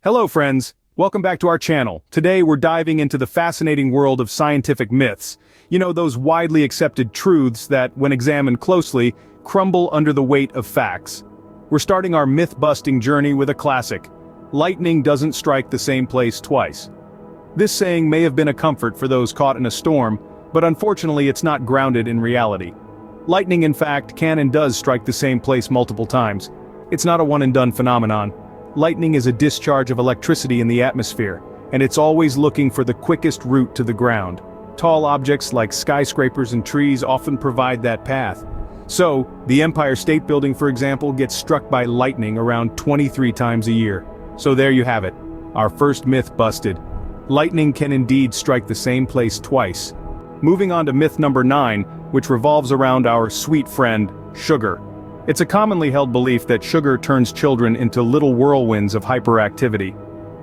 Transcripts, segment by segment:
Hello friends, welcome back to our channel. Today we're diving into the fascinating world of scientific myths. You know, those widely accepted truths that, when examined closely, crumble under the weight of facts. We're starting our myth-busting journey with a classic. Lightning doesn't strike the same place twice. This saying may have been a comfort for those caught in a storm, but unfortunately it's not grounded in reality. Lightning, in fact, can and does strike the same place multiple times. It's not a one-and-done phenomenon. Lightning is a discharge of electricity in the atmosphere, and it's always looking for the quickest route to the ground. Tall objects like skyscrapers and trees often provide that path. So, the Empire State Building, for example, gets struck by lightning around 23 times a year. So there you have it, our first myth busted. Lightning can indeed strike the same place twice. Moving on to myth number 9, which revolves around our sweet friend, sugar. It's a commonly held belief that sugar turns children into little whirlwinds of hyperactivity.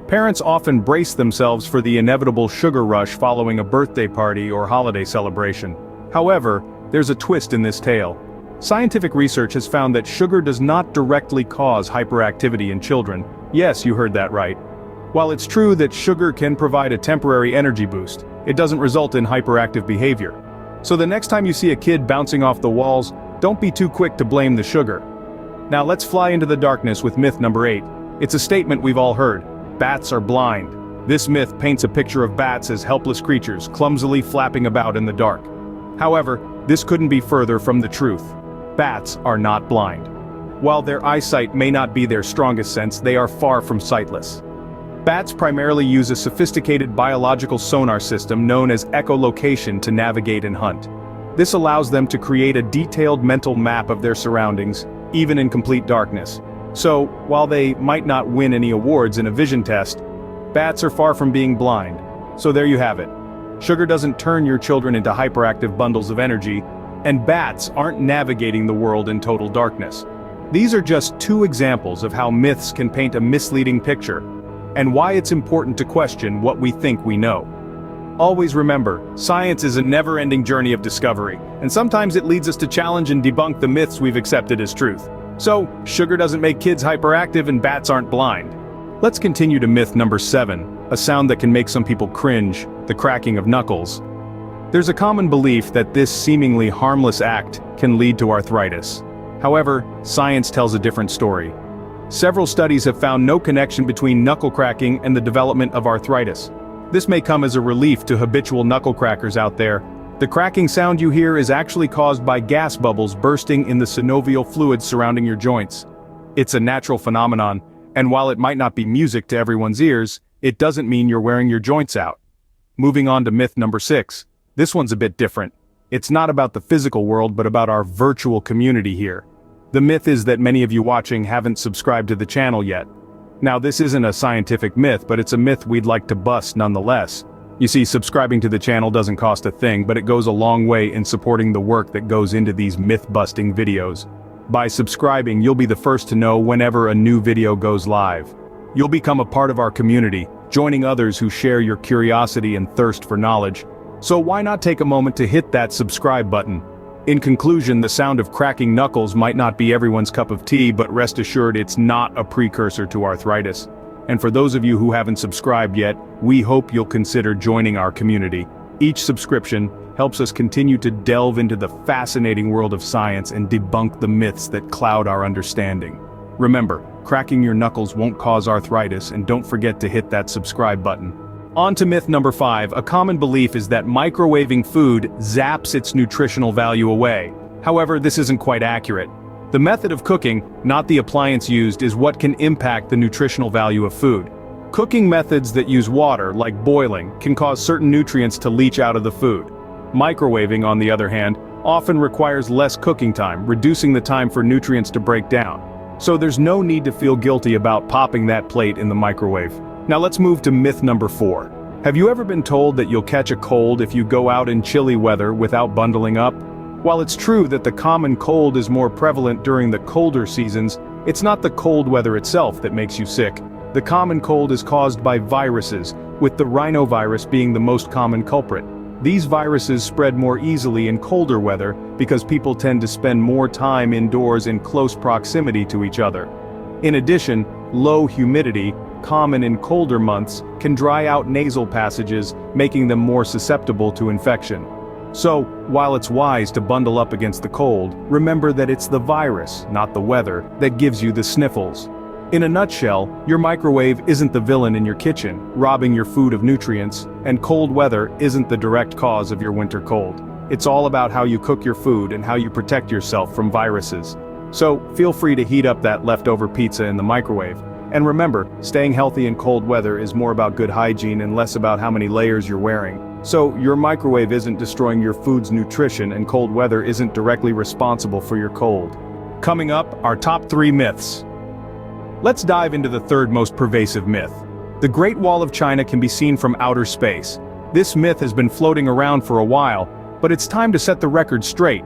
Parents often brace themselves for the inevitable sugar rush following a birthday party or holiday celebration. However, there's a twist in this tale. Scientific research has found that sugar does not directly cause hyperactivity in children. Yes, you heard that right. While it's true that sugar can provide a temporary energy boost, it doesn't result in hyperactive behavior. So the next time you see a kid bouncing off the walls, don't be too quick to blame the sugar. Now let's fly into the darkness with myth number 8. It's a statement we've all heard. Bats are blind. This myth paints a picture of bats as helpless creatures, clumsily flapping about in the dark. However, this couldn't be further from the truth. Bats are not blind. While their eyesight may not be their strongest sense, they are far from sightless. Bats primarily use a sophisticated biological sonar system known as echolocation to navigate and hunt. This allows them to create a detailed mental map of their surroundings, even in complete darkness. So, while they might not win any awards in a vision test, bats are far from being blind. So there you have it. Sugar doesn't turn your children into hyperactive bundles of energy, and bats aren't navigating the world in total darkness. These are just two examples of how myths can paint a misleading picture, and why it's important to question what we think we know. Always remember, science is a never-ending journey of discovery, and sometimes it leads us to challenge and debunk the myths we've accepted as truth. So, sugar doesn't make kids hyperactive and bats aren't blind. Let's continue to myth number 7, a sound that can make some people cringe, the cracking of knuckles. There's a common belief that this seemingly harmless act can lead to arthritis. However, science tells a different story. Several studies have found no connection between knuckle cracking and the development of arthritis. This may come as a relief to habitual knuckle crackers out there. The cracking sound you hear is actually caused by gas bubbles bursting in the synovial fluid surrounding your joints. It's a natural phenomenon, and while it might not be music to everyone's ears, it doesn't mean you're wearing your joints out. Moving on to myth number 6. This one's a bit different. It's not about the physical world but about our virtual community here. The myth is that many of you watching haven't subscribed to the channel yet. Now this isn't a scientific myth, but it's a myth we'd like to bust nonetheless. You see, subscribing to the channel doesn't cost a thing, but it goes a long way in supporting the work that goes into these myth-busting videos. By subscribing, you'll be the first to know whenever a new video goes live. You'll become a part of our community, joining others who share your curiosity and thirst for knowledge. So why not take a moment to hit that subscribe button? In conclusion, the sound of cracking knuckles might not be everyone's cup of tea, but rest assured it's not a precursor to arthritis. And for those of you who haven't subscribed yet, we hope you'll consider joining our community. Each subscription helps us continue to delve into the fascinating world of science and debunk the myths that cloud our understanding. Remember, cracking your knuckles won't cause arthritis, and don't forget to hit that subscribe button. On to myth number 5, a common belief is that microwaving food zaps its nutritional value away. However, this isn't quite accurate. The method of cooking, not the appliance used, is what can impact the nutritional value of food. Cooking methods that use water, like boiling, can cause certain nutrients to leach out of the food. Microwaving, on the other hand, often requires less cooking time, reducing the time for nutrients to break down. So there's no need to feel guilty about popping that plate in the microwave. Now let's move to myth number 4. Have you ever been told that you'll catch a cold if you go out in chilly weather without bundling up? While it's true that the common cold is more prevalent during the colder seasons, it's not the cold weather itself that makes you sick. The common cold is caused by viruses, with the rhinovirus being the most common culprit. These viruses spread more easily in colder weather because people tend to spend more time indoors in close proximity to each other. In addition, low humidity, common in colder months, can dry out nasal passages, making them more susceptible to infection. So, while it's wise to bundle up against the cold, remember that it's the virus, not the weather, that gives you the sniffles. In a nutshell, your microwave isn't the villain in your kitchen, robbing your food of nutrients, and cold weather isn't the direct cause of your winter cold. It's all about how you cook your food and how you protect yourself from viruses. So, feel free to heat up that leftover pizza in the microwave. And remember, staying healthy in cold weather is more about good hygiene and less about how many layers you're wearing. So, your microwave isn't destroying your food's nutrition and cold weather isn't directly responsible for your cold. Coming up, our top 3 myths. Let's dive into the third most pervasive myth. The Great Wall of China can be seen from outer space. This myth has been floating around for a while, but it's time to set the record straight.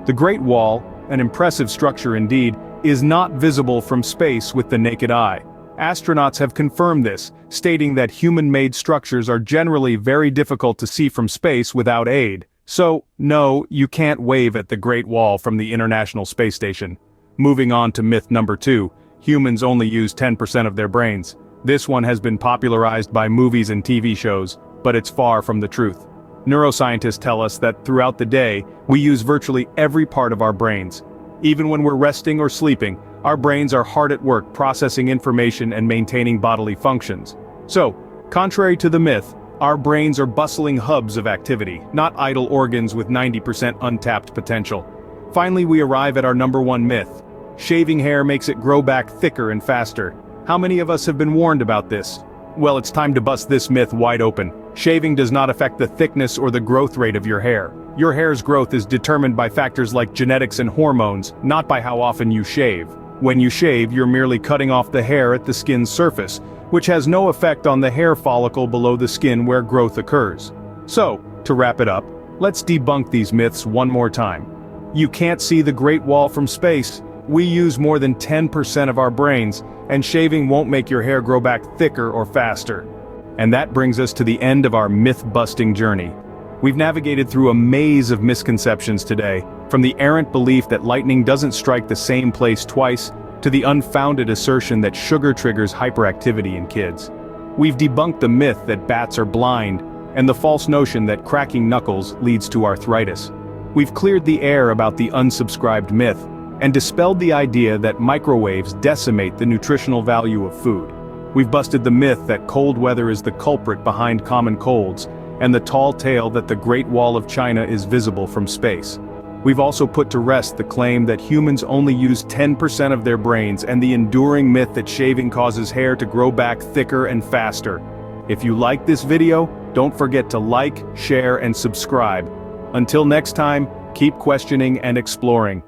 The Great Wall, an impressive structure indeed, is not visible from space with the naked eye. Astronauts have confirmed this, stating that human-made structures are generally very difficult to see from space without aid. So, no, you can't wave at the Great Wall from the International Space Station. Moving on to myth number 2. Humans only use 10% of their brains. This one has been popularized by movies and TV shows, but it's far from the truth. Neuroscientists tell us that throughout the day, we use virtually every part of our brains. Even when we're resting or sleeping, our brains are hard at work processing information and maintaining bodily functions. So, contrary to the myth, our brains are bustling hubs of activity, not idle organs with 90% untapped potential. Finally, we arrive at our number 1 myth. Shaving hair makes it grow back thicker and faster. How many of us have been warned about this? Well, it's time to bust this myth wide open. Shaving does not affect the thickness or the growth rate of your hair. Your hair's growth is determined by factors like genetics and hormones, not by how often you shave. When you shave, you're merely cutting off the hair at the skin's surface, which has no effect on the hair follicle below the skin where growth occurs. So, to wrap it up, let's debunk these myths one more time. You can't see the Great Wall from space. We use more than 10% of our brains, and shaving won't make your hair grow back thicker or faster. And that brings us to the end of our myth-busting journey. We've navigated through a maze of misconceptions today, from the errant belief that lightning doesn't strike the same place twice, to the unfounded assertion that sugar triggers hyperactivity in kids. We've debunked the myth that bats are blind, and the false notion that cracking knuckles leads to arthritis. We've cleared the air about the unsubscribed myth, and dispelled the idea that microwaves decimate the nutritional value of food. We've busted the myth that cold weather is the culprit behind common colds, and the tall tale that the Great Wall of China is visible from space. We've also put to rest the claim that humans only use 10% of their brains and the enduring myth that shaving causes hair to grow back thicker and faster. If you like this video, don't forget to like, share, and subscribe. Until next time, keep questioning and exploring.